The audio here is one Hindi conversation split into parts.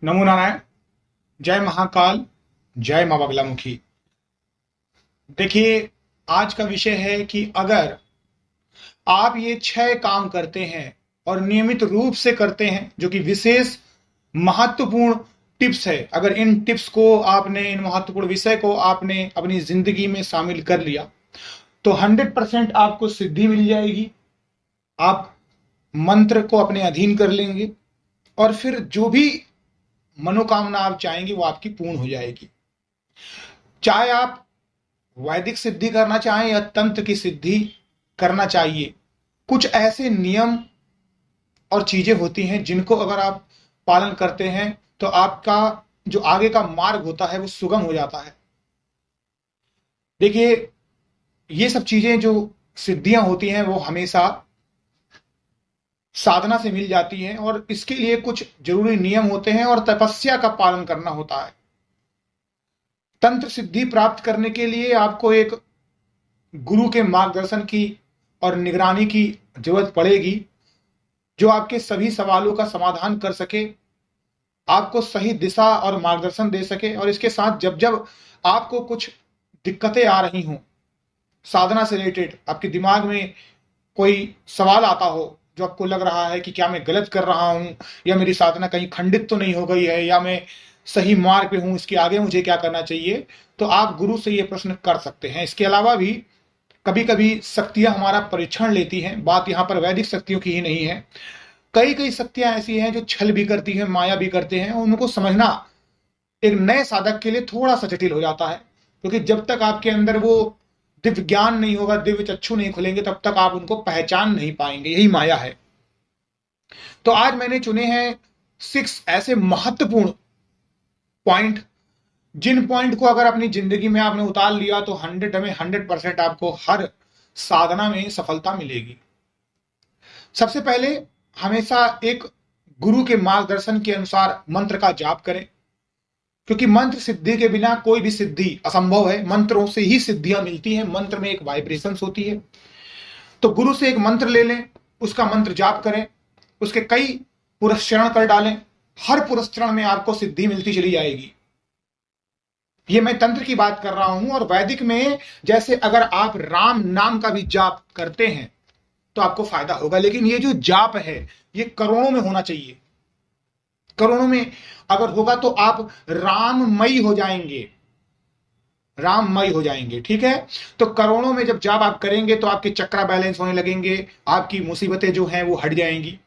नमो नारायण। जय महाकाल। जय माँ बगलामुखी। देखिए, आज का विषय है कि अगर आप ये 6 काम करते हैं और नियमित रूप से करते हैं, जो कि विशेष महत्वपूर्ण टिप्स है, अगर इन टिप्स को आपने, इन महत्वपूर्ण विषय को आपने अपनी जिंदगी में शामिल कर लिया तो 100% आपको सिद्धि मिल जाएगी। आप मंत्र को अपने अधीन कर लेंगे और फिर जो भी मनोकामना आप चाहेंगे वो आपकी पूर्ण हो जाएगी। चाहे आप वैदिक सिद्धि करना चाहें या तंत्र की सिद्धि करना चाहिए, कुछ ऐसे नियम और चीजें होती हैं जिनको अगर आप पालन करते हैं तो आपका जो आगे का मार्ग होता है वो सुगम हो जाता है। देखिए, ये सब चीजें जो सिद्धियां होती हैं वो हमेशा साधना से मिल जाती हैं और इसके लिए कुछ जरूरी नियम होते हैं और तपस्या का पालन करना होता है। तंत्र सिद्धि प्राप्त करने के लिए आपको एक गुरु के मार्गदर्शन की और निगरानी की जरूरत पड़ेगी, जो आपके सभी सवालों का समाधान कर सके, आपको सही दिशा और मार्गदर्शन दे सके। और इसके साथ जब जब आपको कुछ दिक्कतें आ रही हों साधना से रिलेटेड, आपके दिमाग में कोई सवाल आता हो जो आपको लग रहा है कि क्या मैं गलत कर रहा हूं, या मेरी साधना कहीं खंडित तो नहीं हो गई है, या मैं सही मार्ग पे हूं, इसके आगे मुझे क्या करना चाहिए, तो आप गुरु से ये प्रश्न कर सकते हैं। इसके अलावा भी कभी कभी शक्तियां हमारा परीक्षण लेती हैं। बात यहाँ पर वैदिक शक्तियों की ही नहीं है, कई कई शक्तियां ऐसी हैं जो छल भी करती हैं, माया भी करते हैं। उनको समझना एक नए साधक के लिए थोड़ा सा जटिल हो जाता है, क्योंकि जब तक आपके अंदर वो दिव्य ज्ञान नहीं होगा, दिव्य चक्षु नहीं खुलेंगे, तब तक आप उनको पहचान नहीं पाएंगे। यही माया है। तो आज मैंने चुने हैं 6 ऐसे महत्वपूर्ण पॉइंट, जिन पॉइंट को अगर अपनी जिंदगी में आपने उतार लिया तो 100% आपको हर साधना में सफलता मिलेगी। सबसे पहले, हमेशा एक गुरु के मार्गदर्शन के अनुसार मंत्र का जाप करें, क्योंकि मंत्र सिद्धि के बिना कोई भी सिद्धि असंभव है। मंत्रों से ही सिद्धियां मिलती हैं। मंत्र में एक वाइब्रेशंस होती है। तो गुरु से एक मंत्र ले लें, उसका मंत्र जाप करें, उसके कई पुरस्चरण कर डालें। हर पुरस्चरण में आपको सिद्धि मिलती चली जाएगी। ये मैं तंत्र की बात कर रहा हूं। और वैदिक में जैसे अगर आप राम नाम का भी जाप करते हैं तो आपको फायदा होगा, लेकिन ये जो जाप है ये करोड़ों में होना चाहिए। करोड़ों में अगर होगा तो आप राममयी हो जाएंगे, राममय हो जाएंगे। ठीक है। तो करोड़ों में जब जाप आप करेंगे तो आपके चक्रा बैलेंस होने लगेंगे, आपकी मुसीबतें जो हैं वो हट जाएंगी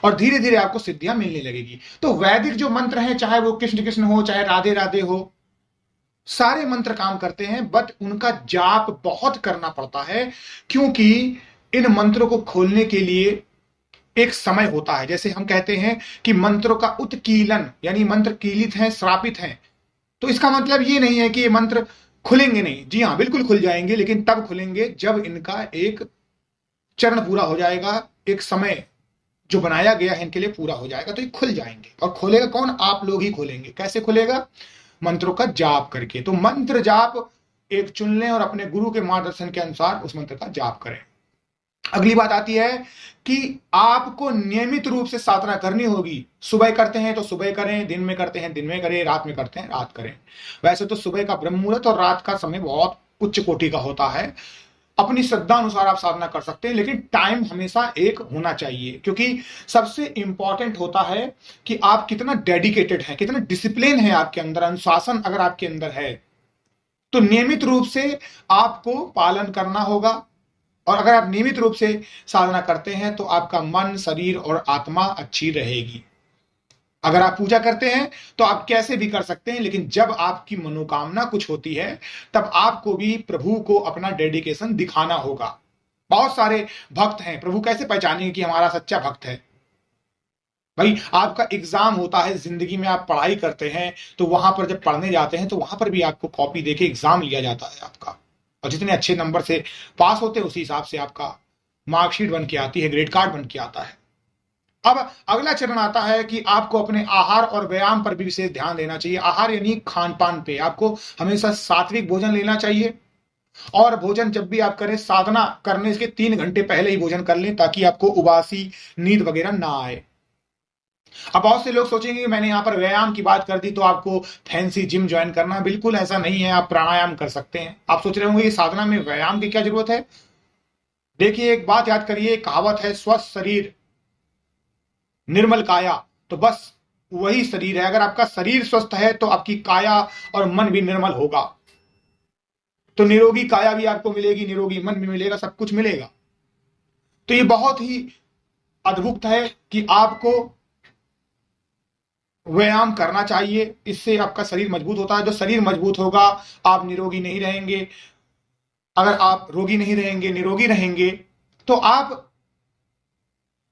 और धीरे धीरे आपको सिद्धियां मिलने लगेगी। तो वैदिक जो मंत्र हैं, चाहे वो कृष्ण कृष्ण हो, चाहे राधे राधे हो, सारे मंत्र काम करते हैं, बट उनका जाप बहुत करना पड़ता है, क्योंकि इन मंत्रों को खोलने के लिए एक समय होता है। जैसे हम कहते हैं कि मंत्रों का उत्कीलन, यानी मंत्र कीलित हैं, श्रापित हैं। तो इसका मतलब ये नहीं है कि ये मंत्र खुलेंगे नहीं। जी हाँ, बिल्कुल खुल जाएंगे, लेकिन तब खुलेंगे जब इनका एक चरण पूरा हो जाएगा, एक समय जो बनाया गया है इनके लिए पूरा हो जाएगा तो ये खुल जाएंगे। और खोलेगा कौन? आप लोग ही खोलेंगे। कैसे खुलेगा? मंत्रों का जाप करके। तो मंत्र जाप एक चुन लें और अपने गुरु के मार्गदर्शन के अनुसार उस मंत्र का जाप करें। अगली बात आती है कि आपको नियमित रूप से साधना करनी होगी। सुबह करते हैं तो सुबह करें, दिन में करते हैं दिन में करें, रात में करते हैं रात करें। वैसे तो सुबह का ब्रह्म मुहूर्त और रात का समय बहुत उच्च कोटि का होता है। अपनी श्रद्धा अनुसार आप साधना कर सकते हैं, लेकिन टाइम हमेशा एक होना चाहिए, क्योंकि सबसे इंपॉर्टेंट होता है कि आप कितना डेडिकेटेड हैं, कितना डिसिप्लिन है आपके अंदर, अनुशासन अगर आपके अंदर है तो नियमित रूप से आपको पालन करना होगा। और अगर आप नियमित रूप से साधना करते हैं तो आपका मन, शरीर और आत्मा अच्छी रहेगी। अगर आप पूजा करते हैं तो आप कैसे भी कर सकते हैं, लेकिन जब आपकी मनोकामना कुछ होती है तब आपको भी प्रभु को अपना डेडिकेशन दिखाना होगा। बहुत सारे भक्त हैं, प्रभु कैसे पहचानेंगे कि हमारा सच्चा भक्त है? भाई, आपका एग्जाम होता है जिंदगी में, आप पढ़ाई करते हैं तो वहां पर जब पढ़ने जाते हैं तो वहां पर भी आपको कॉपी देके एग्जाम लिया जाता है आपका, और जितने अच्छे नंबर से पास होते हैं उसी हिसाब से आपका मार्कशीट बन के आती है, ग्रेड कार्ड बन के आता है। अब अगला चरण आता है कि आपको अपने आहार और व्यायाम पर भी विशेष ध्यान देना चाहिए। आहार यानी खान पान पे आपको हमेशा सात्विक भोजन लेना चाहिए। और भोजन जब भी आप करें, साधना करने के 3 घंटे पहले ही भोजन कर लें, ताकि आपको उबासी, नींद वगैरह ना आए। अब बहुत से लोग सोचेंगे कि मैंने यहाँ पर व्यायाम की बात कर दी तो आपको फैंसी जिम ज्वाइन करना, बिल्कुल ऐसा नहीं है। आप प्राणायाम कर सकते हैं। आप सोच रहे होंगे कि साधना में व्यायाम की क्या जरूरत है। देखिए, एक बात याद करिए, कहावत है, स्वस्थ शरीर निर्मल काया। तो बस वही शरीर है। अगर आपका शरीर स्वस्थ है तो आपकी काया और मन भी निर्मल होगा। तो निरोगी काया भी आपको मिलेगी, निरोगी मन भी मिलेगा, सब कुछ मिलेगा। तो ये बहुत ही अद्भुत है कि आपको व्यायाम करना चाहिए। इससे आपका शरीर मजबूत होता है। जो शरीर मजबूत होगा, आप निरोगी नहीं रहेंगे। अगर आप रोगी नहीं रहेंगे, निरोगी रहेंगे, तो आप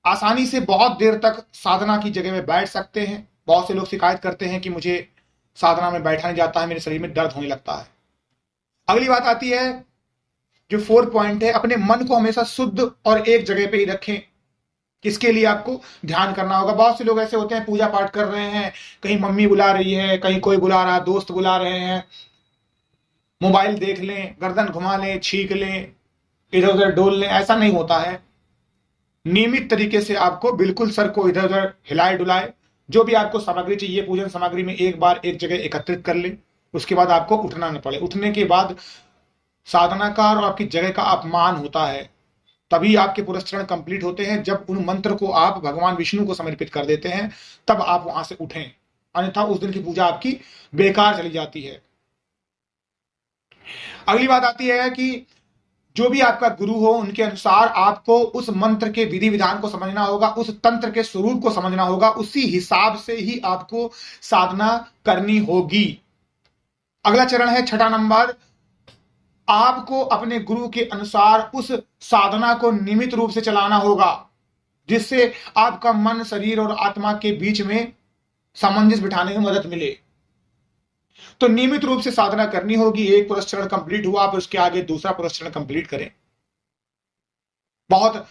आसानी से बहुत देर तक साधना की जगह में बैठ सकते हैं। बहुत से लोग शिकायत करते हैं कि मुझे साधना में बैठा नहीं जाता है, मेरे शरीर में दर्द होने लगता है। अगली बात आती है, जो 4 पॉइंट है, अपने मन को हमेशा शुद्ध और एक जगह पे ही रखें। इसके लिए आपको ध्यान करना होगा। बहुत से लोग ऐसे होते हैं, पूजा पाठ कर रहे हैं, कहीं मम्मी बुला रही है, कहीं कोई बुला रहा है, दोस्त बुला रहे हैं, मोबाइल देख लें, गर्दन घुमा लें, छींक लें, इधर उधर डोल लें। ऐसा नहीं होता है। नियमित तरीके से आपको बिल्कुल सर को इधर उधर हिलाए डुलाए, जो भी आपको सामग्री चाहिए पूजन सामग्री में एक बार एक जगह एकत्रित कर ले। उसके बाद आपको उठना न पड़े। उठने के बाद साधनाकार और आपकी जगह का अपमान होता है। तभी आपके पुरस्चरण कंप्लीट होते हैं, जब उन मंत्र को आप भगवान विष्णु को समर्पित कर देते हैं, तब आप वहां से उठें। अन्यथा उस दिन की पूजा आपकी बेकार चली जाती है। अगली बात आती है कि जो भी आपका गुरु हो, उनके अनुसार आपको उस मंत्र के विधि विधान को समझना होगा, उस तंत्र के स्वरूप को समझना होगा। उसी हिसाब से ही आपको साधना करनी होगी। अगला चरण है 6 नंबर, आपको अपने गुरु के अनुसार उस साधना को नियमित रूप से चलाना होगा, जिससे आपका मन, शरीर और आत्मा के बीच में सामंजस्य बिठाने में मदद मिले। तो नियमित रूप से साधना करनी होगी। एक पुरस्चरण कंप्लीट हुआ, फिर उसके आगे दूसरा पुरस्चरण कंप्लीट करें। बहुत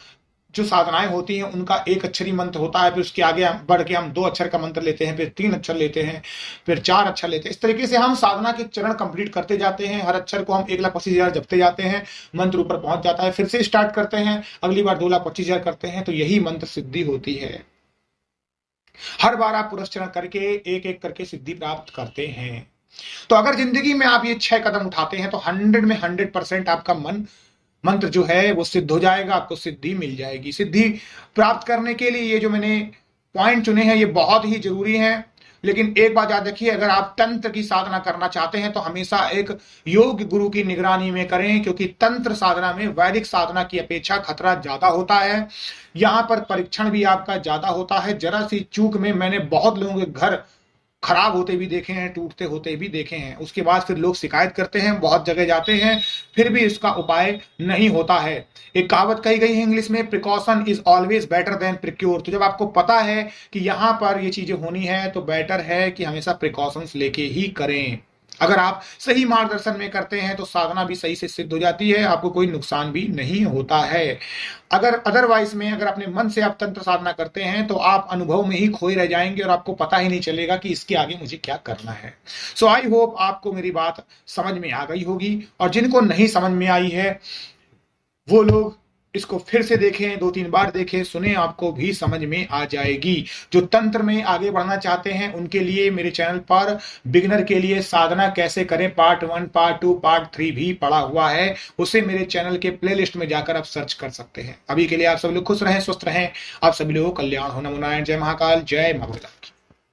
जो साधनाएं होती हैं उनका एक अक्षरी मंत्र होता है, फिर उसके आगे बढ़ के हम 2 अक्षर का मंत्र लेते हैं, फिर 3 अक्षर लेते हैं, फिर 4 अक्षर लेते हैं। इस तरीके से हम साधना के चरण कंप्लीट करते जाते हैं। हर अक्षर को हम 1,25,000 जपते जाते हैं, मंत्र ऊपर पहुंच जाता है। फिर से स्टार्ट करते हैं, अगली बार 2,25,000 करते हैं, तो यही मंत्र सिद्धि होती है। हर बार आप पुरस्चरण करके एक एक करके सिद्धि प्राप्त करते हैं। तो अगर जिंदगी में आप ये 6 कदम उठाते हैं तो 100 में 100% आपका मन मंत्र जो है वो सिद्ध हो जाएगा, आपको सिद्धि मिल जाएगी। सिद्धि प्राप्त करने के लिए ये जो मैंने पॉइंट चुने हैं ये बहुत ही जरूरी हैं। लेकिन एक बात याद रखिए, अगर आप तंत्र की साधना करना चाहते हैं तो हमेशा एक योग्य गुरु की निगरानी में करें, क्योंकि तंत्र साधना में वैदिक साधना की अपेक्षा खतरा ज्यादा होता है। यहां पर परीक्षण भी आपका ज्यादा होता है। जरा सी चूक में मैंने बहुत लोगों के घर खराब होते भी देखे हैं, टूटते होते भी देखे हैं। उसके बाद फिर लोग शिकायत करते हैं, बहुत जगह जाते हैं, फिर भी इसका उपाय नहीं होता है। एक कहावत कही गई है इंग्लिश में, precaution is always better than procure. तो जब आपको पता है कि यहां पर ये चीजें होनी है तो बेटर है कि हमेशा प्रिकॉशंस लेके ही करें। अगर आप सही मार्गदर्शन में करते हैं तो साधना भी सही से सिद्ध हो जाती है, आपको कोई नुकसान भी नहीं होता है। अगर अदरवाइज में अगर अपने मन से आप तंत्र साधना करते हैं तो आप अनुभव में ही खोए रह जाएंगे और आपको पता ही नहीं चलेगा कि इसके आगे मुझे क्या करना है। सो आई होप आपको मेरी बात समझ में आ गई होगी, और जिनको नहीं समझ में आई है वो लोग इसको फिर से देखें, 2-3 बार देखें, सुने, आपको भी समझ में आ जाएगी। जो तंत्र में आगे बढ़ना चाहते हैं उनके लिए मेरे चैनल पर बिगिनर के लिए साधना कैसे करें पार्ट 1, पार्ट 2, पार्ट 3 भी पड़ा हुआ है। उसे मेरे चैनल के प्लेलिस्ट में जाकर आप सर्च कर सकते हैं। अभी के लिए आप सभी लोग खुश रहें, स्वस्थ रहें। आप सभी लोगों को कल्याण हो। नमो नारायण। जय महाकाल, जय माता।